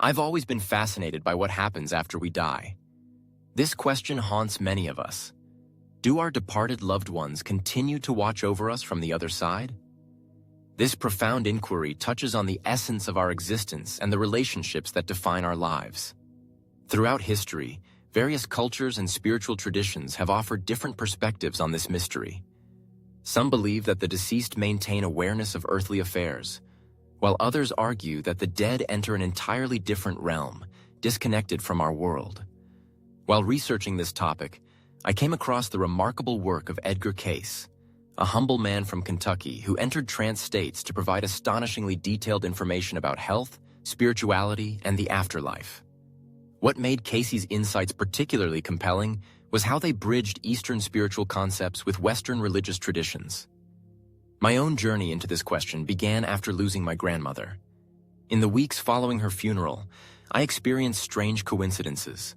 I've always been fascinated by what happens after we die. This question haunts many of us. Do our departed loved ones continue to watch over us from the other side? This profound inquiry touches on the essence of our existence and the relationships that define our lives. Throughout history, various cultures and spiritual traditions have offered different perspectives on this mystery. Some believe that the deceased maintain awareness of earthly affairs, while others argue that the dead enter an entirely different realm, disconnected from our world. While researching this topic, I came across the remarkable work of Edgar Cayce, a humble man from Kentucky who entered trance states to provide astonishingly detailed information about health, spirituality, and the afterlife. What made Cayce's insights particularly compelling was how they bridged Eastern spiritual concepts with Western religious traditions. My own journey into this question began after losing my grandmother. In the weeks following her funeral, I experienced strange coincidences.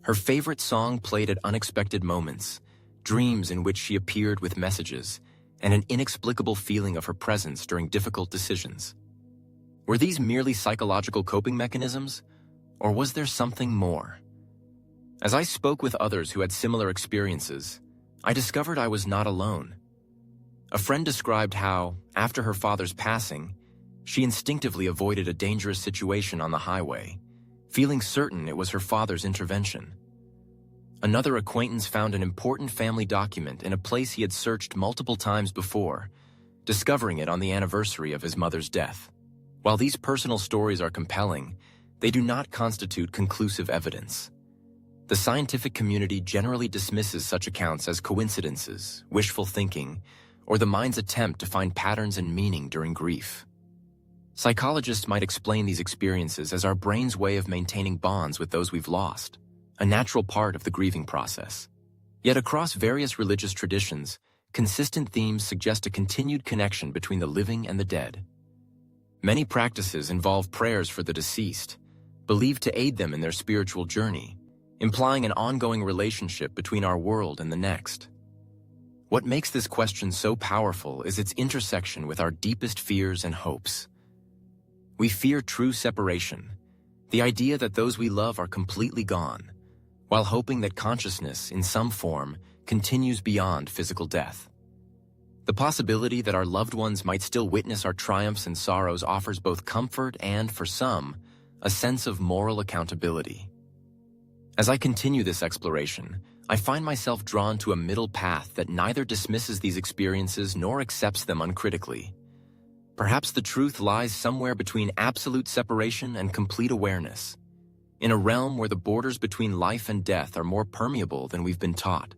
Her favorite song played at unexpected moments, dreams in which she appeared with messages, and an inexplicable feeling of her presence during difficult decisions. Were these merely psychological coping mechanisms, or was there something more? As I spoke with others who had similar experiences, I discovered I was not alone. A friend described how, after her father's passing, she instinctively avoided a dangerous situation on the highway, feeling certain it was her father's intervention. Another acquaintance found an important family document in a place he had searched multiple times before, discovering it on the anniversary of his mother's death. While these personal stories are compelling, they do not constitute conclusive evidence. The scientific community generally dismisses such accounts as coincidences, wishful thinking, or the mind's attempt to find patterns and meaning during grief. Psychologists might explain these experiences as our brain's way of maintaining bonds with those we've lost, a natural part of the grieving process. Yet across various religious traditions, consistent themes suggest a continued connection between the living and the dead. Many practices involve prayers for the deceased, believed to aid them in their spiritual journey, implying an ongoing relationship between our world and the next. What makes this question so powerful is its intersection with our deepest fears and hopes. We fear true separation, the idea that those we love are completely gone, while hoping that consciousness, in some form, continues beyond physical death. The possibility that our loved ones might still witness our triumphs and sorrows offers both comfort and, for some, a sense of moral accountability. As I continue this exploration, I find myself drawn to a middle path that neither dismisses these experiences nor accepts them uncritically. Perhaps the truth lies somewhere between absolute separation and complete awareness, in a realm where the borders between life and death are more permeable than we've been taught.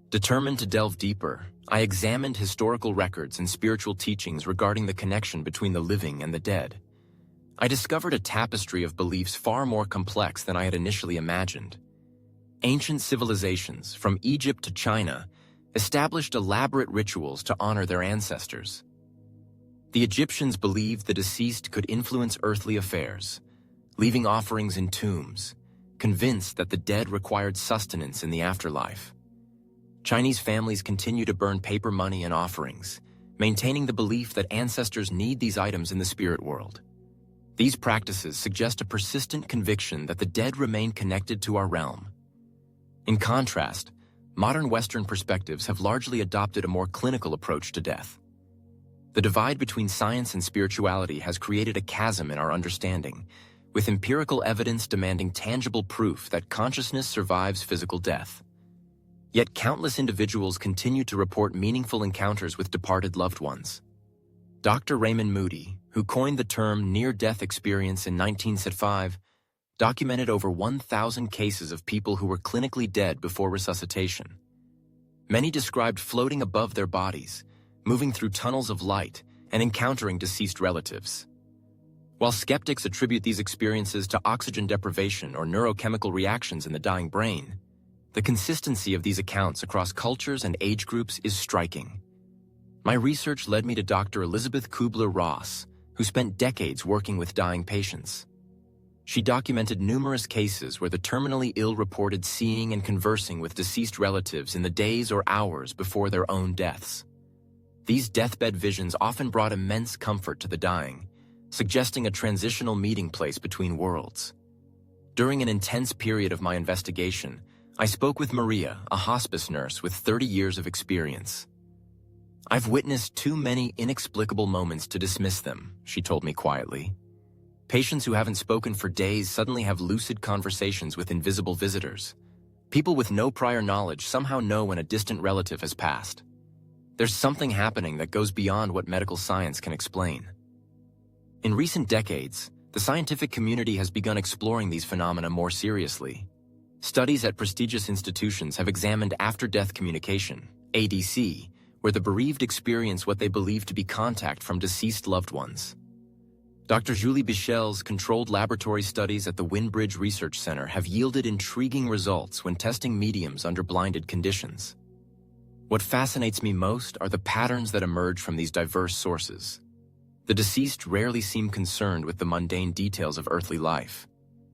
Determined to delve deeper, I examined historical records and spiritual teachings regarding the connection between the living and the dead. I discovered a tapestry of beliefs far more complex than I had initially imagined. Ancient civilizations, from Egypt to China, established elaborate rituals to honor their ancestors. The Egyptians believed the deceased could influence earthly affairs, leaving offerings in tombs, convinced that the dead required sustenance in the afterlife. Chinese families continue to burn paper money and offerings, maintaining the belief that ancestors need these items in the spirit world. These practices suggest a persistent conviction that the dead remain connected to our realm. In contrast, modern Western perspectives have largely adopted a more clinical approach to death. The divide between science and spirituality has created a chasm in our understanding, with empirical evidence demanding tangible proof that consciousness survives physical death. Yet countless individuals continue to report meaningful encounters with departed loved ones. Dr. Raymond Moody, who coined the term near-death experience in 1975, documented over 1,000 cases of people who were clinically dead before resuscitation. Many described floating above their bodies, moving through tunnels of light, and encountering deceased relatives. While skeptics attribute these experiences to oxygen deprivation or neurochemical reactions in the dying brain, the consistency of these accounts across cultures and age groups is striking. My research led me to Dr. Elizabeth Kubler-Ross, who spent decades working with dying patients. She documented numerous cases where the terminally ill reported seeing and conversing with deceased relatives in the days or hours before their own deaths. These deathbed visions often brought immense comfort to the dying, suggesting a transitional meeting place between worlds. During an intense period of my investigation, I spoke with Maria, a hospice nurse with 30 years of experience. "I've witnessed too many inexplicable moments to dismiss them," she told me quietly. "Patients who haven't spoken for days suddenly have lucid conversations with invisible visitors. People with no prior knowledge somehow know when a distant relative has passed. There's something happening that goes beyond what medical science can explain." In recent decades, the scientific community has begun exploring these phenomena more seriously. Studies at prestigious institutions have examined after-death communication, ADC, where the bereaved experience what they believe to be contact from deceased loved ones. Dr. Julie Bichel's controlled laboratory studies at the Windbridge Research Center have yielded intriguing results when testing mediums under blinded conditions. What fascinates me most are the patterns that emerge from these diverse sources. The deceased rarely seem concerned with the mundane details of earthly life.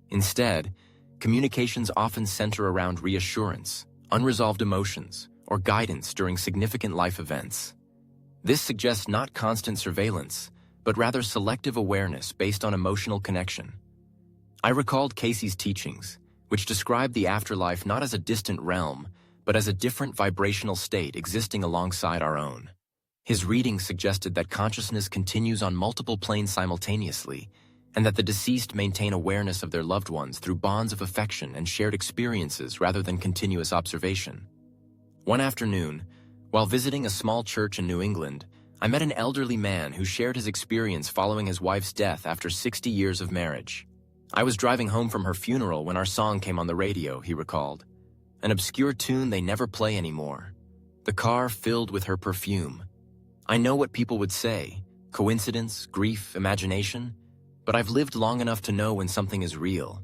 Instead, communications often center around reassurance, unresolved emotions, or guidance during significant life events. This suggests not constant surveillance, but rather selective awareness based on emotional connection. I recalled Cayce's teachings, which described the afterlife not as a distant realm, but as a different vibrational state existing alongside our own. His reading suggested that consciousness continues on multiple planes simultaneously, and that the deceased maintain awareness of their loved ones through bonds of affection and shared experiences rather than continuous observation. One afternoon, while visiting a small church in New England, I met an elderly man who shared his experience following his wife's death after 60 years of marriage. "I was driving home from her funeral when our song came on the radio," he recalled. "An obscure tune they never play anymore. The car filled with her perfume. I know what people would say, coincidence, grief, imagination, but I've lived long enough to know when something is real.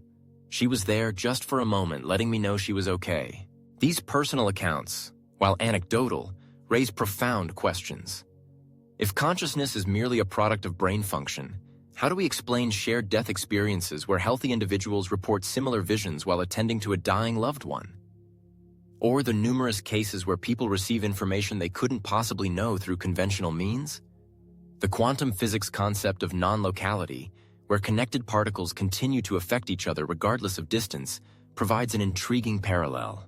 She was there just for a moment, letting me know she was okay." These personal accounts, while anecdotal, raise profound questions. If consciousness is merely a product of brain function, how do we explain shared death experiences where healthy individuals report similar visions while attending to a dying loved one? Or the numerous cases where people receive information they couldn't possibly know through conventional means? The quantum physics concept of non-locality, where connected particles continue to affect each other regardless of distance, provides an intriguing parallel.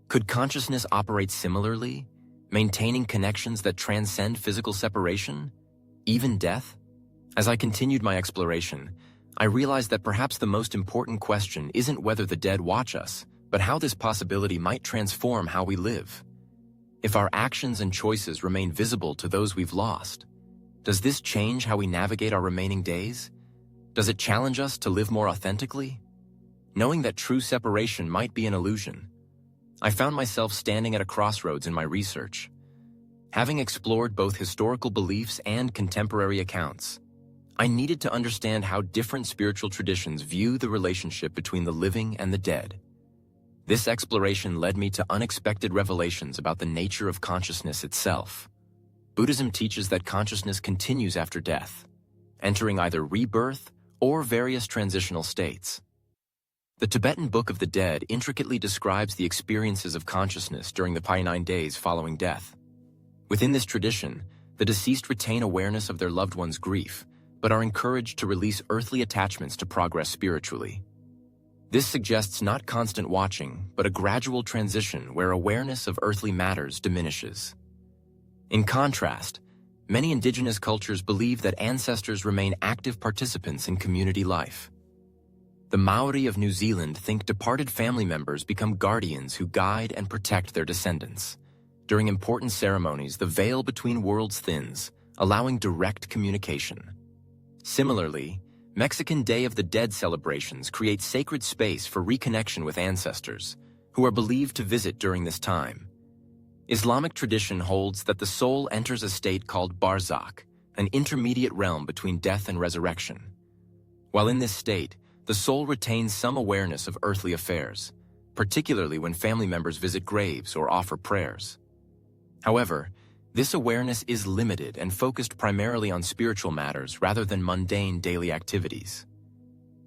Could consciousness operate similarly, maintaining connections that transcend physical separation, even death? As I continued my exploration, I realized that perhaps the most important question isn't whether the dead watch us, but how this possibility might transform how we live. If our actions and choices remain visible to those we've lost, does this change how we navigate our remaining days? Does it challenge us to live more authentically? Knowing that true separation might be an illusion, I found myself standing at a crossroads in my research. Having explored both historical beliefs and contemporary accounts, I needed to understand how different spiritual traditions view the relationship between the living and the dead. This exploration led me to unexpected revelations about the nature of consciousness itself. Buddhism teaches that consciousness continues after death, entering either rebirth or various transitional states. The Tibetan Book of the Dead intricately describes the experiences of consciousness during the Painine days following death. Within this tradition, the deceased retain awareness of their loved one's grief, but are encouraged to release earthly attachments to progress spiritually. This suggests not constant watching, but a gradual transition where awareness of earthly matters diminishes. In contrast, many indigenous cultures believe that ancestors remain active participants in community life. The Maori of New Zealand think departed family members become guardians who guide and protect their descendants. During important ceremonies, the veil between worlds thins, allowing direct communication. Similarly, Mexican Day of the Dead celebrations create sacred space for reconnection with ancestors, who are believed to visit during this time. Islamic tradition holds that the soul enters a state called barzakh, an intermediate realm between death and resurrection. While in this state, the soul retains some awareness of earthly affairs, particularly when family members visit graves or offer prayers. However, this awareness is limited and focused primarily on spiritual matters rather than mundane daily activities.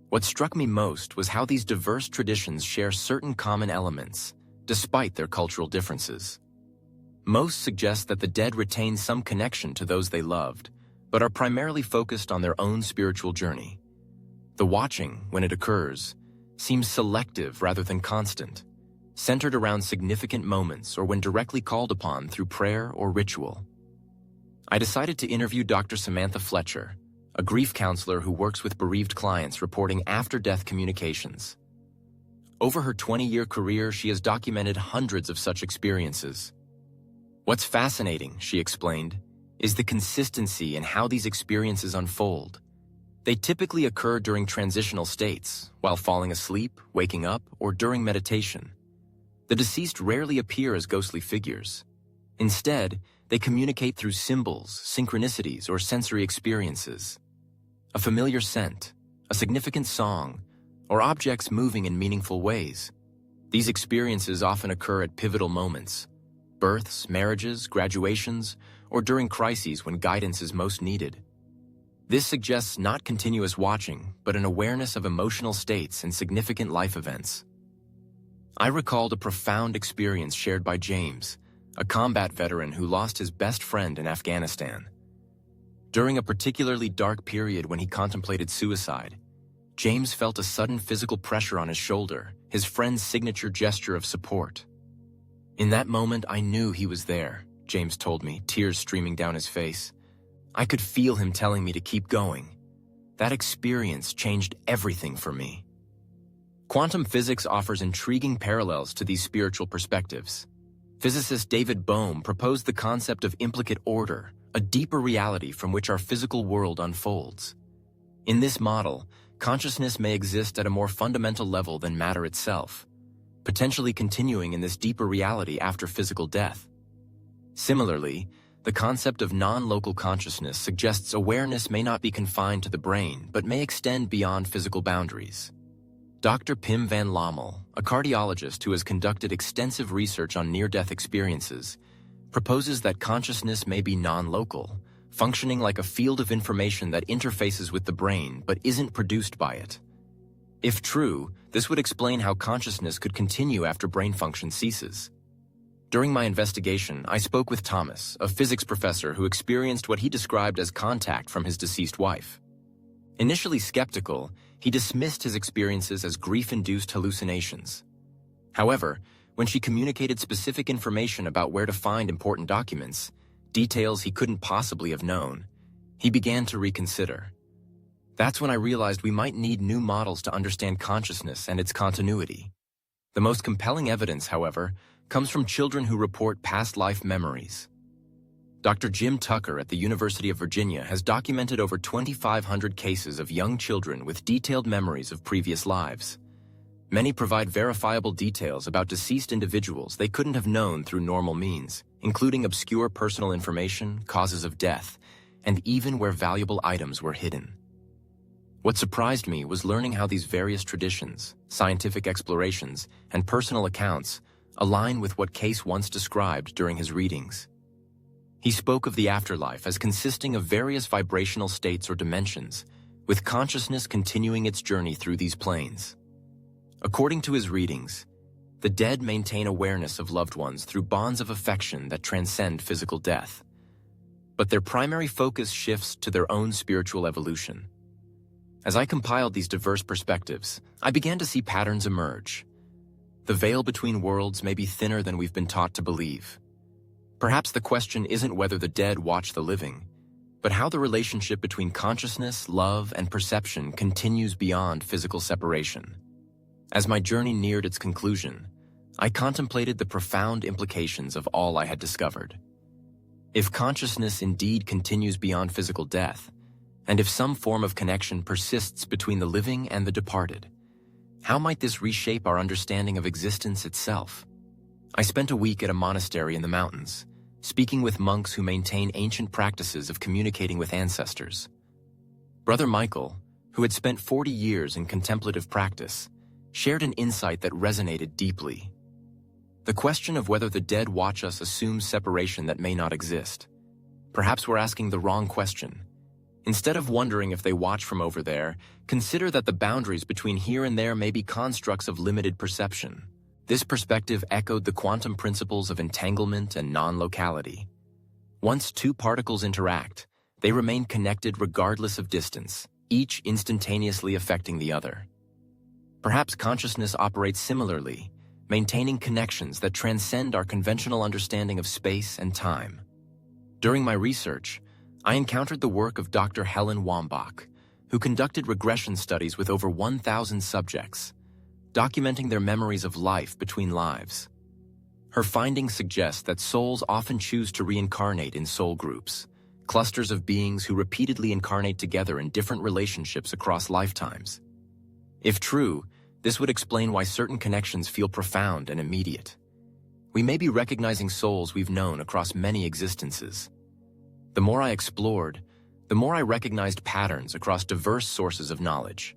What struck me most was how these diverse traditions share certain common elements, despite their cultural differences. Most suggest that the dead retain some connection to those they loved, but are primarily focused on their own spiritual journey. The watching, when it occurs, seems selective rather than constant, centered around significant moments or when directly called upon through prayer or ritual. I decided to interview Dr. Samantha Fletcher, a grief counselor who works with bereaved clients reporting after-death communications. Over her 20-year career, she has documented hundreds of such experiences. What's fascinating, she explained, is the consistency in how these experiences unfold. They typically occur during transitional states, while falling asleep, waking up, or during meditation. The deceased rarely appear as ghostly figures. Instead, they communicate through symbols, synchronicities, or sensory experiences. A familiar scent, a significant song, or objects moving in meaningful ways. These experiences often occur at pivotal moments: births, marriages, graduations, or during crises when guidance is most needed. This suggests not continuous watching, but an awareness of emotional states and significant life events. I recalled a profound experience shared by James, a combat veteran who lost his best friend in Afghanistan. During a particularly dark period when he contemplated suicide, James felt a sudden physical pressure on his shoulder, his friend's signature gesture of support. "In that moment, I knew he was there," James told me, tears streaming down his face. "I could feel him telling me to keep going. That experience changed everything for me." Quantum physics offers intriguing parallels to these spiritual perspectives. Physicist David Bohm proposed the concept of implicate order, a deeper reality from which our physical world unfolds. In this model, consciousness may exist at a more fundamental level than matter itself, potentially continuing in this deeper reality after physical death. Similarly, the concept of non-local consciousness suggests awareness may not be confined to the brain, but may extend beyond physical boundaries. Dr. Pim van Lommel, a cardiologist who has conducted extensive research on near-death experiences, proposes that consciousness may be non-local, functioning like a field of information that interfaces with the brain but isn't produced by it. If true, this would explain how consciousness could continue after brain function ceases. During my investigation, I spoke with Thomas, a physics professor who experienced what he described as contact from his deceased wife. Initially skeptical, he dismissed his experiences as grief-induced hallucinations. However, when she communicated specific information about where to find important documents, details he couldn't possibly have known, he began to reconsider. That's when I realized we might need new models to understand consciousness and its continuity. The most compelling evidence, however, comes from children who report past life memories. Dr. Jim Tucker at the University of Virginia has documented over 2,500 cases of young children with detailed memories of previous lives. Many provide verifiable details about deceased individuals they couldn't have known through normal means, including obscure personal information, causes of death, and even where valuable items were hidden. What surprised me was learning how these various traditions, scientific explorations, and personal accounts align with what Cayce once described during his readings. He spoke of the afterlife as consisting of various vibrational states or dimensions, with consciousness continuing its journey through these planes. According to his readings, the dead maintain awareness of loved ones through bonds of affection that transcend physical death. But their primary focus shifts to their own spiritual evolution. As I compiled these diverse perspectives, I began to see patterns emerge. The veil between worlds may be thinner than we've been taught to believe. Perhaps the question isn't whether the dead watch the living, but how the relationship between consciousness, love, and perception continues beyond physical separation. As my journey neared its conclusion, I contemplated the profound implications of all I had discovered. If consciousness indeed continues beyond physical death, and if some form of connection persists between the living and the departed, how might this reshape our understanding of existence itself? I spent a week at a monastery in the mountains, speaking with monks who maintain ancient practices of communicating with ancestors. Brother Michael, who had spent 40 years in contemplative practice, shared an insight that resonated deeply. The question of whether the dead watch us assumes separation that may not exist. Perhaps we're asking the wrong question. Instead of wondering if they watch from over there, consider that the boundaries between here and there may be constructs of limited perception. This perspective echoed the quantum principles of entanglement and non-locality. Once two particles interact, They remain connected regardless of distance, each instantaneously affecting the other. Perhaps consciousness operates similarly, maintaining connections that transcend our conventional understanding of space and time. During my research, I encountered the work of Dr. Helen Wambach, who conducted regression studies with over 1,000 subjects, documenting their memories of life between lives. Her findings suggest that souls often choose to reincarnate in soul groups, clusters of beings who repeatedly incarnate together in different relationships across lifetimes. If true, this would explain why certain connections feel profound and immediate. We may be recognizing souls we've known across many existences. The more I explored, the more I recognized patterns across diverse sources of knowledge.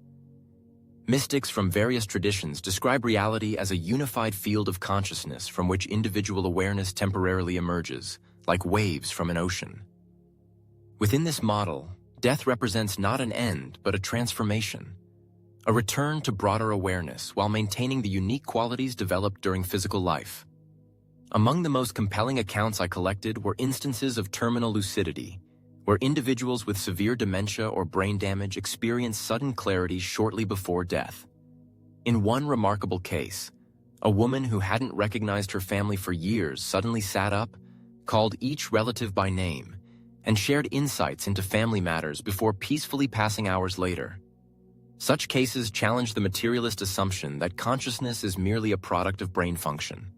Mystics from various traditions describe reality as a unified field of consciousness from which individual awareness temporarily emerges, like waves from an ocean. Within this model, death represents not an end, but a transformation, a return to broader awareness while maintaining the unique qualities developed during physical life. Among the most compelling accounts I collected were instances of terminal lucidity, where individuals with severe dementia or brain damage experience sudden clarity shortly before death. In one remarkable case, a woman who hadn't recognized her family for years suddenly sat up, called each relative by name, and shared insights into family matters before peacefully passing hours later. Such cases challenge the materialist assumption that consciousness is merely a product of brain function.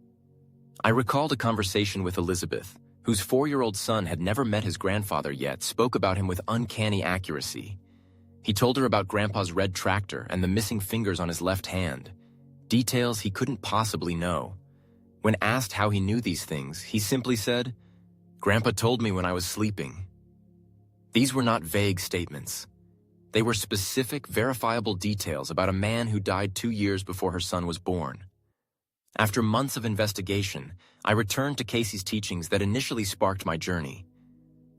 I recalled a conversation with Elizabeth, whose 4-year-old son had never met his grandfather yet, spoke about him with uncanny accuracy. He told her about Grandpa's red tractor and the missing fingers on his left hand, details he couldn't possibly know. When asked how he knew these things, he simply said, "Grandpa told me when I was sleeping." These were not vague statements. They were specific, verifiable details about a man who died 2 years before her son was born. After months of investigation, I returned to Cayce's teachings that initially sparked my journey.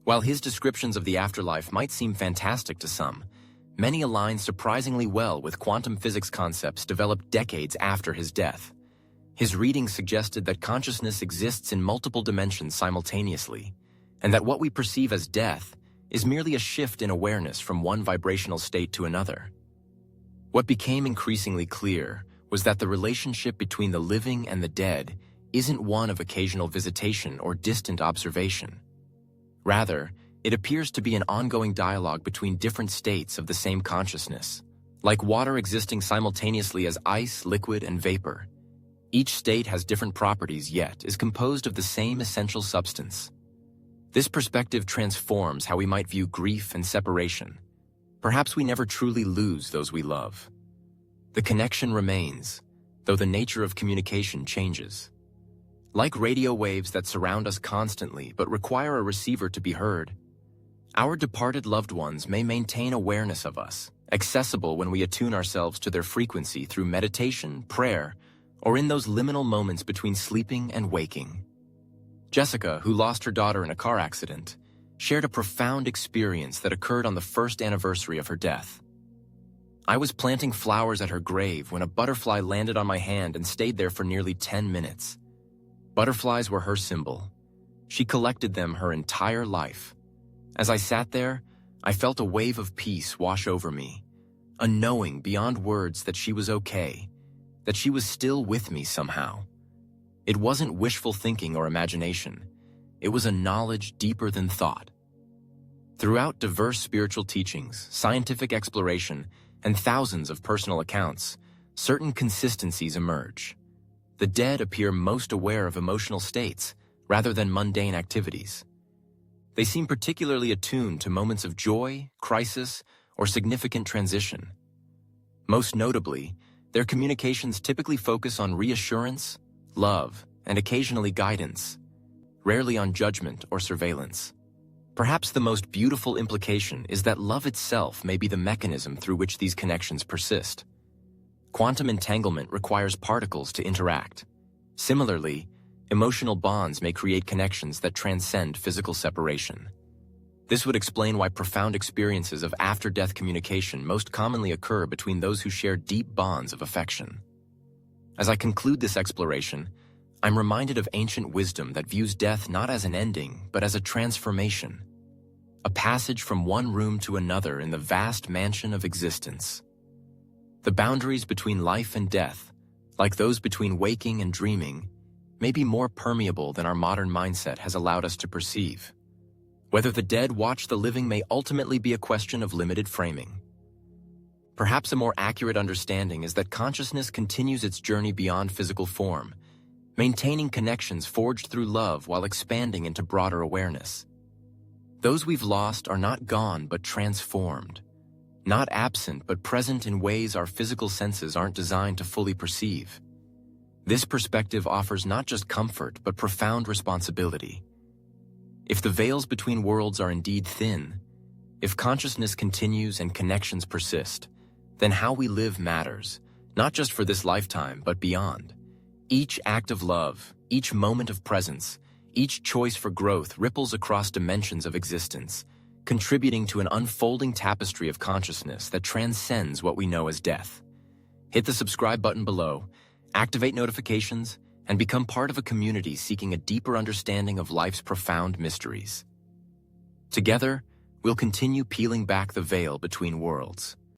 While his descriptions of the afterlife might seem fantastic to some, many align surprisingly well with quantum physics concepts developed decades after his death. His readings suggested that consciousness exists in multiple dimensions simultaneously, and that what we perceive as death is merely a shift in awareness from one vibrational state to another. What became increasingly clear was that the relationship between the living and the dead isn't one of occasional visitation or distant observation. Rather, it appears to be an ongoing dialogue between different states of the same consciousness, like water existing simultaneously as ice, liquid, and vapor. Each state has different properties, yet is composed of the same essential substance. This perspective transforms how we might view grief and separation. Perhaps we never truly lose those we love. The connection remains, though the nature of communication changes. Like radio waves that surround us constantly but require a receiver to be heard, our departed loved ones may maintain awareness of us, accessible when we attune ourselves to their frequency through meditation, prayer, or in those liminal moments between sleeping and waking. Jessica, who lost her daughter in a car accident, shared a profound experience that occurred on the first anniversary of her death. I was planting flowers at her grave when a butterfly landed on my hand and stayed there for nearly 10 minutes. Butterflies were her symbol. She collected them her entire life. As I sat there, I felt a wave of peace wash over me, a knowing beyond words that she was okay, that she was still with me somehow. It wasn't wishful thinking or imagination. It was a knowledge deeper than thought. Throughout diverse spiritual teachings, scientific exploration, and thousands of personal accounts, certain consistencies emerge. The dead appear most aware of emotional states rather than mundane activities. They seem particularly attuned to moments of joy, crisis, or significant transition. Most notably, their communications typically focus on reassurance, love, and occasionally guidance, rarely on judgment or surveillance. Perhaps the most beautiful implication is that love itself may be the mechanism through which these connections persist. Quantum entanglement requires particles to interact. Similarly, emotional bonds may create connections that transcend physical separation. This would explain why profound experiences of after-death communication most commonly occur between those who share deep bonds of affection. As I conclude this exploration, I'm reminded of ancient wisdom that views death not as an ending, but as a transformation. a passage from one room to another in the vast mansion of existence. The boundaries between life and death, like those between waking and dreaming, may be more permeable than our modern mindset has allowed us to perceive. Whether the dead watch the living may ultimately be a question of limited framing. Perhaps a more accurate understanding is that consciousness continues its journey beyond physical form, maintaining connections forged through love while expanding into broader awareness. Those we've lost are not gone but transformed, not absent but present in ways our physical senses aren't designed to fully perceive. This perspective offers not just comfort but profound responsibility. If the veils between worlds are indeed thin, if consciousness continues and connections persist, then how we live matters, not just for this lifetime but beyond. Each act of love, each moment of presence, each choice for growth ripples across dimensions of existence, contributing to an unfolding tapestry of consciousness that transcends what we know as death. Hit the subscribe button below, activate notifications, and become part of a community seeking a deeper understanding of life's profound mysteries. Together, we'll continue peeling back the veil between worlds.